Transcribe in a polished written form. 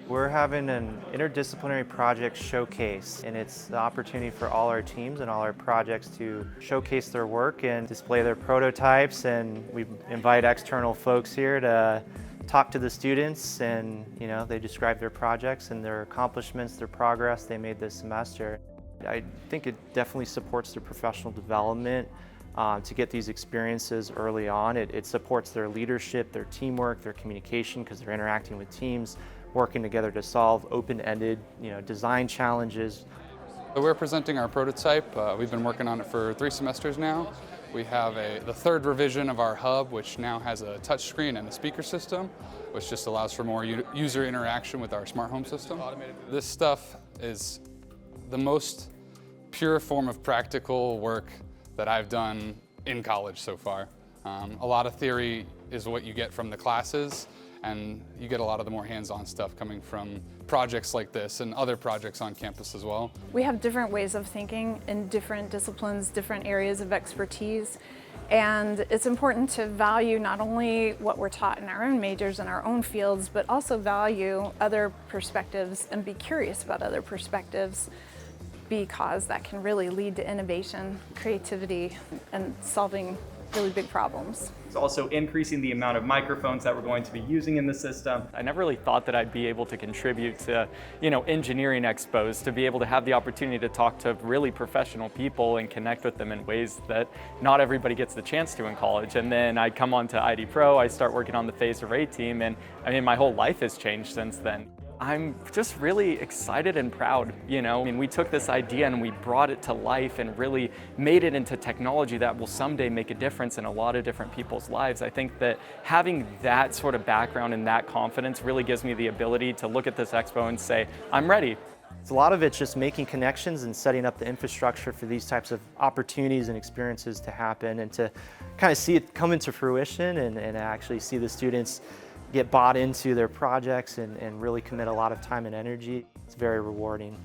We're having an interdisciplinary project showcase, and it's the opportunity for all our teams and all our projects to showcase their work and display their prototypes, and we invite external folks here to talk to the students, and they describe their projects and their accomplishments, their progress they made this semester. I think it definitely supports their professional development to get these experiences early on. It supports their leadership, their teamwork, their communication, because they're interacting with teams, working together to solve open-ended design challenges. So we're presenting our prototype. We've been working on it for 3 semesters now. We have the 3rd revision of our hub, which now has a touchscreen and a speaker system, which just allows for more user interaction with our smart home system. This stuff is the most pure form of practical work that I've done in college so far. A lot of theory is what you get from the classes, and you get a lot of the more hands-on stuff coming from projects like this and other projects on campus as well. We have different ways of thinking in different disciplines, different areas of expertise, and it's important to value not only what we're taught in our own majors and our own fields, but also value other perspectives and be curious about other perspectives, because that can really lead to innovation, creativity, and solving really big problems. It's also increasing the amount of microphones that we're going to be using in the system. I never really thought that I'd be able to contribute to, engineering expos, to be able to have the opportunity to talk to really professional people and connect with them in ways that not everybody gets the chance to in college. And then I come on to IDPro, I start working on the phase array team, and my whole life has changed since then. I'm just really excited and proud, we took this idea and we brought it to life and really made it into technology that will someday make a difference in a lot of different people's lives. I think that having that sort of background and that confidence really gives me the ability to look at this expo and say, I'm ready. So a lot of it's just making connections and setting up the infrastructure for these types of opportunities and experiences to happen, and to kind of see it come into fruition and actually see the students get bought into their projects and really commit a lot of time and energy. It's very rewarding.